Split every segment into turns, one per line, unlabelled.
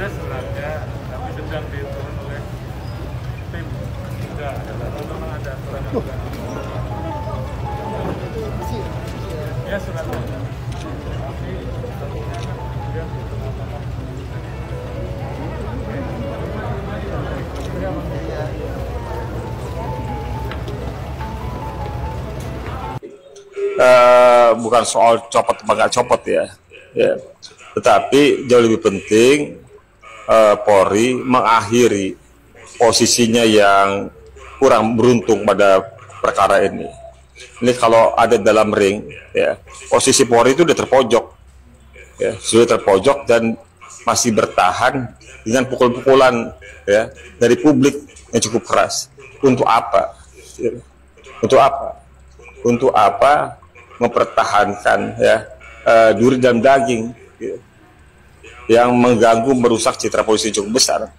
Ada suratnya, tapi sedang dihitung oleh tim. Enggak, memang ada aturan yang enggak. Ya suratnya. Tapi tentunya kan kemudian
bukan soal copot atau nggak copot ya, tetapi jauh lebih penting Polri mengakhiri posisinya yang kurang beruntung pada perkara ini. Ini kalau ada dalam ring, ya, posisi Polri itu sudah terpojok, ya, sudah terpojok dan masih bertahan dengan pukul-pukulan, ya, dari publik yang cukup keras. Untuk apa? Ya. Untuk apa? Untuk apa mempertahankan, ya, duri dalam daging, ya, yang mengganggu, merusak citra polisi cukup besar?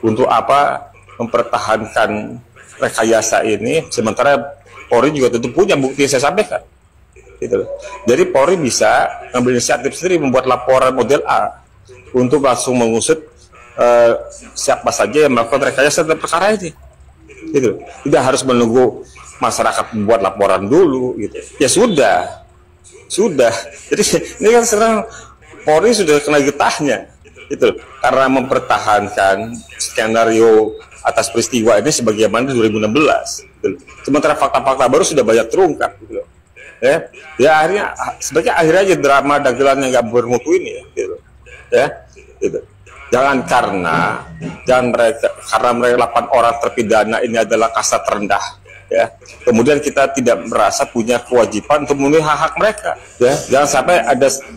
Untuk apa mempertahankan rekayasa ini sementara Polri juga tentu punya bukti yang saya sampaikan, gitu. Jadi Polri bisa mengambil inisiatif sendiri, membuat laporan model A untuk langsung mengusut siapa saja yang melakukan rekayasa dalam perkara ini, gitu. Tidak harus menunggu masyarakat membuat laporan dulu, gitu. Ya sudah. Jadi ini kan sekarang Polri sudah kena getahnya, gitu, karena mempertahankan skenario atas peristiwa ini sebagaimana 2016, gitu. Sementara fakta-fakta baru sudah banyak terungkap, gitu. Ya akhirnya sebagai akhirnya aja drama dagelan yang nggak bermutu ini, gitu. Gitu. Jangan karena mereka 8 orang terpidana ini adalah kasta terendah, ya, kemudian kita tidak merasa punya kewajiban untuk memenuhi hak-hak mereka, ya. Jangan sampai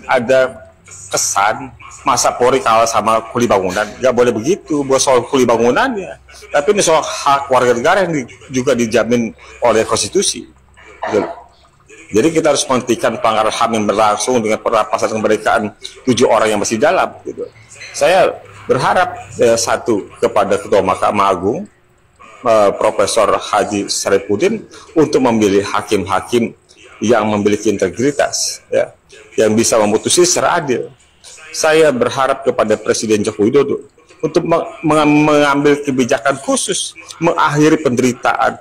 ada kesan masa Polri kalah sama kuli bangunan. Nggak boleh begitu, buat soal kuli bangunannya, tapi ini soal hak warga negara yang juga dijamin oleh konstitusi, gitu. Jadi kita harus menghentikan pelanggaran HAM yang berlangsung dengan perampasan kemerdekaan 7 orang yang masih dalam, gitu. Saya berharap satu kepada Ketua Mahkamah Agung, Profesor Haji Sarifudin, untuk memilih hakim-hakim yang memiliki integritas, ya, yang bisa memutuskan secara adil. Saya berharap kepada Presiden Joko Widodo untuk mengambil kebijakan khusus, mengakhiri penderitaan,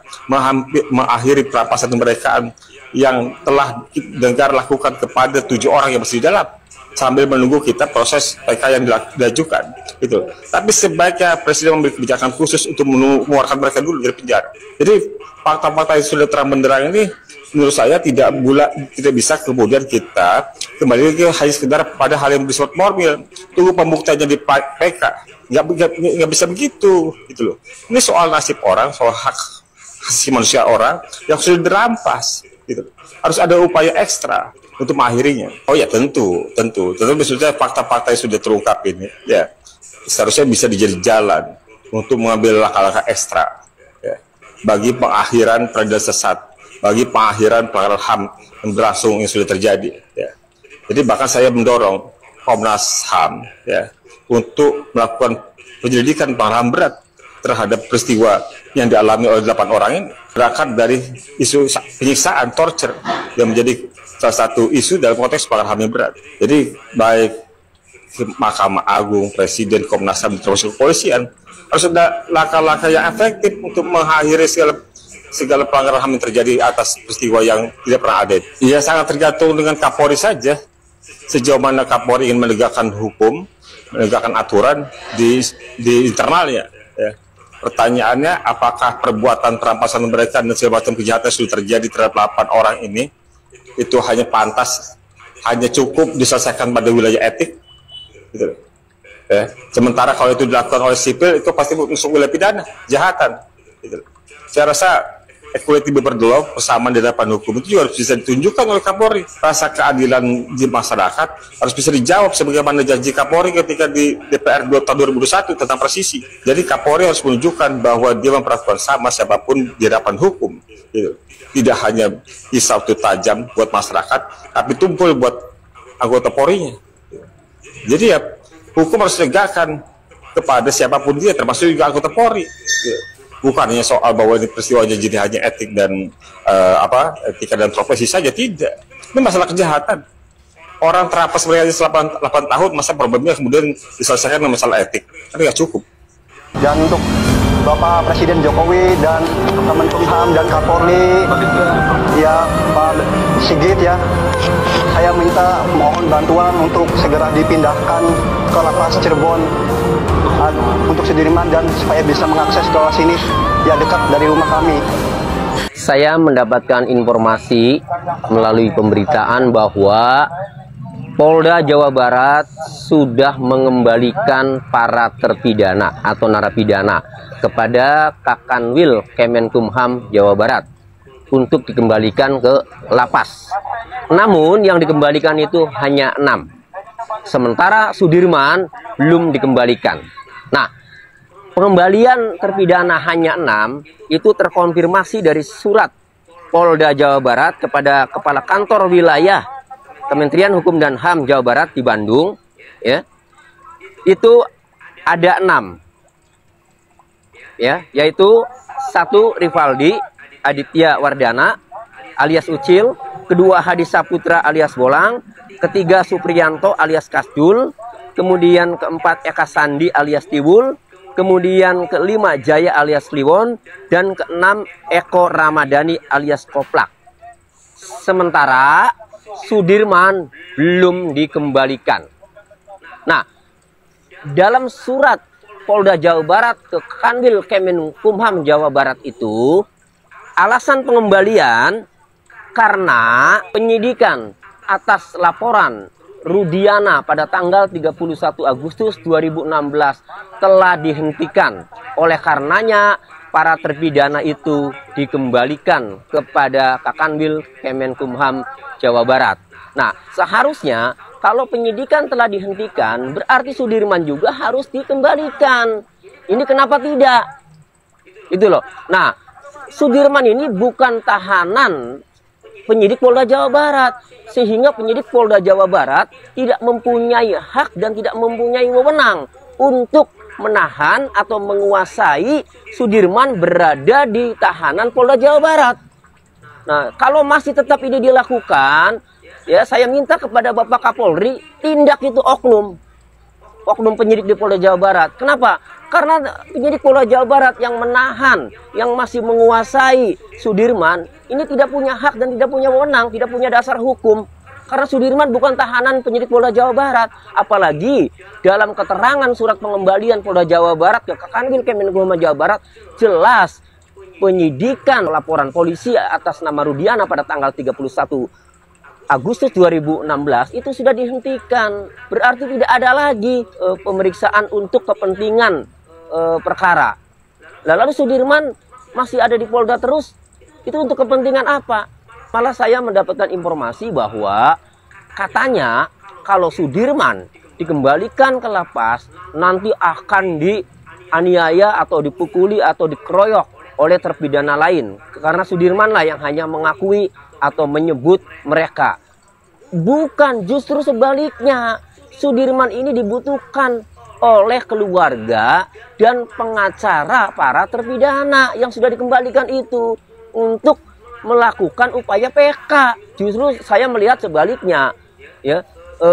mengakhiri perampasan kemerdekaan yang telah negara lakukan kepada 7 orang yang masih di dalam, sambil menunggu kita proses PK yang diajukan, gitu. Tapi sebaiknya Presiden memiliki kebijakan khusus untuk mengeluarkan mereka dulu dari penjara. Jadi fakta-fakta yang sudah terang benderang ini menurut saya tidak bisa kemudian kita kembali lagi hanya sekedar pada hal yang bersifat formil, tunggu pembuktiannya di PK. Nggak bisa begitu, gitu loh. Ini soal nasib orang, soal hak asasi manusia orang yang sudah dirampas, gitu. Harus ada upaya ekstra untuk mengakhirinya. Oh ya, tentu maksudnya fakta-fakta yang sudah terungkap ini, ya, seharusnya bisa dijadi jalan untuk mengambil langkah-langkah ekstra, ya, bagi pengakhiran peradilan sesat, bagi pengakhiran pelanggaran HAM yang berlangsung yang sudah terjadi, ya. Jadi bahkan saya mendorong Komnas HAM, ya, untuk melakukan penyelidikan pelanggaran berat terhadap peristiwa yang dialami oleh 8 orang ini, berangkat dari isu penyiksaan, torture, yang menjadi salah satu isu dalam konteks pelanggaran HAM yang berat. Jadi baik Mahkamah Agung, Presiden, Komnas HAM, termasuk kepolisian, harus ada langkah-langkah yang efektif untuk mengakhiri segala pelanggaran HAM yang terjadi atas peristiwa yang tidak pernah ada. Ya sangat tergantung dengan Kapolri saja, sejauh mana Kapolri ingin menegakkan hukum, menegakkan aturan di internalnya, ya. Pertanyaannya, apakah perbuatan perampasan mereka dan segala macam kejahatan sudah terjadi terhadap 8 orang ini itu hanya pantas, hanya cukup diselesaikan pada wilayah etik, gitu, ya. Sementara kalau itu dilakukan oleh sipil, itu pasti masuk wilayah pidana, kejahatan, gitu. Saya rasa equality before persamaan di hadapan hukum itu juga harus bisa ditunjukkan oleh Kapolri. Rasa keadilan di masyarakat harus bisa dijawab sebagaimana janji Kapolri ketika di DPR tahun 2021 tentang presisi. Jadi Kapolri harus menunjukkan bahwa dia memperlakukan sama siapapun di hadapan hukum, gitu. Tidak hanya pisau itu tajam buat masyarakat, tapi tumpul buat anggota Polri-nya. Jadi ya hukum harus ditegakkan kepada siapapun dia, termasuk juga anggota Polri, gitu. Bukan hanya soal bahwa ini peristiwanya jadi hanya etik dan etika dan profesi saja, tidak. Ini masalah kejahatan. orang terapas berealis 8 tahun, masa problemnya kemudian diselesaikan dengan masalah etik? Kan nggak cukup.
Dan untuk Bapak Presiden Jokowi dan Kemenkumham dan Kapolri, ya Pak Sigit ya, saya minta mohon bantuan untuk segera dipindahkan ke lapas Cirebon untuk Sudirman dan supaya bisa mengakses ke sini ya dekat dari rumah kami.
Saya mendapatkan informasi melalui pemberitaan bahwa Polda Jawa Barat sudah mengembalikan para terpidana atau narapidana kepada Kakanwil Kemenkumham Jawa Barat untuk dikembalikan ke lapas. Namun yang dikembalikan itu hanya 6. Sementara Sudirman belum dikembalikan. Nah, pengembalian terpidana hanya 6 itu terkonfirmasi dari surat Polda Jawa Barat kepada Kepala Kantor Wilayah Kementerian Hukum dan HAM Jawa Barat di Bandung, ya, itu ada 6, ya, yaitu 1 Rivaldi Aditya Wardana alias Ucil, kedua Hadi Saputra alias Bolang, ketiga Supriyanto alias Kasdul, kemudian keempat Eka Sandi alias Tiwul, kemudian kelima Jaya alias Kliwon, dan keenam Eko Ramadhani alias Koplak. Sementara Sudirman belum dikembalikan. Nah, dalam surat Polda Jawa Barat ke Kanwil Kemenkumham Jawa Barat itu, alasan pengembalian karena penyidikan atas laporan Rudiana pada tanggal 31 Agustus 2016 telah dihentikan. Oleh karenanya para terpidana itu dikembalikan kepada Kakanwil Kemenkumham Jawa Barat. Nah, seharusnya kalau penyidikan telah dihentikan, berarti Sudirman juga harus dikembalikan. Ini kenapa tidak? Itu loh. Nah, Sudirman ini bukan tahanan penyidik Polda Jawa Barat, sehingga penyidik Polda Jawa Barat tidak mempunyai hak dan tidak mempunyai wewenang untuk menahan atau menguasai Sudirman berada di tahanan Polda Jawa Barat. Nah, kalau masih tetap ini dilakukan, ya saya minta kepada Bapak Kapolri tindak itu oknum penyidik di Polda Jawa Barat. Kenapa? Karena penyidik Polda Jawa Barat yang menahan, yang masih menguasai Sudirman, ini tidak punya hak dan tidak punya wewenang, tidak punya dasar hukum. Karena Sudirman bukan tahanan penyidik Polda Jawa Barat. Apalagi dalam keterangan surat pengembalian Polda Jawa Barat ke Kakanwil Kemenkumham Jawa Barat, jelas penyidikan laporan polisi atas nama Rudiana pada tanggal 31 Agustus 2016 itu sudah dihentikan. Berarti tidak ada lagi pemeriksaan untuk kepentingan perkara. Lalu Sudirman masih ada di Polda terus, itu untuk kepentingan apa? Malah saya mendapatkan informasi bahwa katanya kalau Sudirman dikembalikan ke lapas, nanti akan dianiaya atau dipukuli atau dikeroyok oleh terpidana lain. Karena Sudirman lah yang hanya mengakui atau menyebut mereka. Bukan, justru sebaliknya. Sudirman ini dibutuhkan oleh keluarga dan pengacara para terpidana yang sudah dikembalikan itu untuk melakukan upaya PK. Justru saya melihat sebaliknya, ya,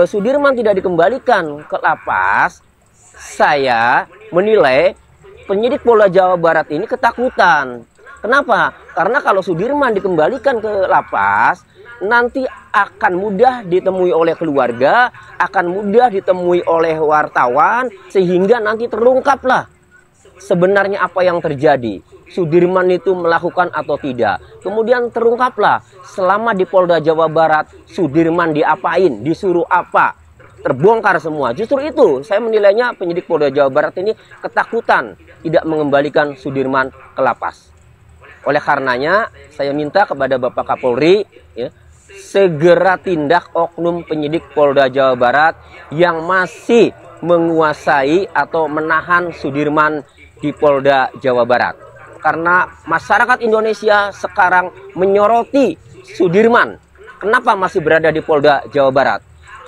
Sudirman tidak dikembalikan ke lapas. Saya menilai penyidik Polda Jawa Barat ini ketakutan. Kenapa? Karena kalau Sudirman dikembalikan ke lapas, nanti akan mudah ditemui oleh keluarga, akan mudah ditemui oleh wartawan, sehingga nanti terungkaplah sebenarnya apa yang terjadi. Sudirman itu melakukan atau tidak. Kemudian terungkaplah selama di Polda Jawa Barat, Sudirman diapain, disuruh apa, terbongkar semua. Justru itu saya menilainya penyidik Polda Jawa Barat ini ketakutan tidak mengembalikan Sudirman ke lapas. Oleh karenanya saya minta kepada Bapak Kapolri, ya, segera tindak oknum penyidik Polda Jawa Barat yang masih menguasai atau menahan Sudirman di Polda Jawa Barat. Karena masyarakat Indonesia sekarang menyoroti Sudirman. Kenapa masih berada di Polda Jawa Barat?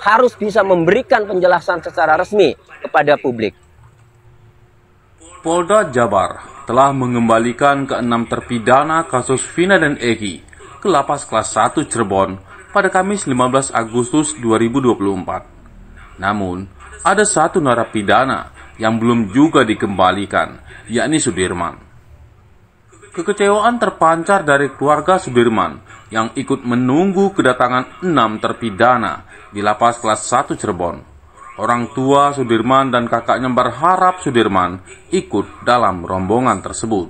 Harus bisa memberikan penjelasan secara resmi kepada publik.
Polda Jabar telah mengembalikan ke-6 terpidana kasus Vina dan Egi ke lapas kelas 1 Cirebon pada Kamis 15 Agustus 2024. Namun, ada satu narapidana yang belum juga dikembalikan, yakni Sudirman. Kekecewaan terpancar dari keluarga Sudirman yang ikut menunggu kedatangan 6 terpidana di lapas kelas 1 Cirebon. Orang tua Sudirman dan kakaknya berharap Sudirman ikut dalam rombongan tersebut.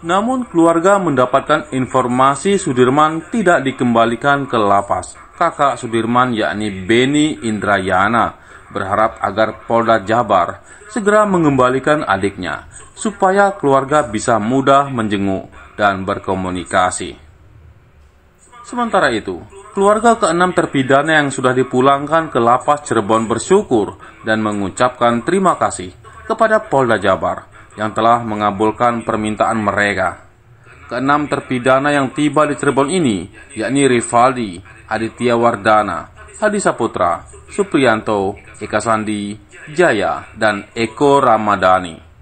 Namun keluarga mendapatkan informasi Sudirman tidak dikembalikan ke lapas. Kakak Sudirman yakni Beni Indrayana berharap agar Polda Jabar segera mengembalikan adiknya supaya keluarga bisa mudah menjenguk dan berkomunikasi. Sementara itu, keluarga ke-6 terpidana yang sudah dipulangkan ke lapas Cirebon bersyukur dan mengucapkan terima kasih kepada Polda Jabar yang telah mengabulkan permintaan mereka. Ke-6 terpidana yang tiba di Cirebon ini yakni Rivaldi, Aditya Wardana, Hadi Saputra, Supriyanto, Eka Sandi, Jaya, dan Eko Ramadhani.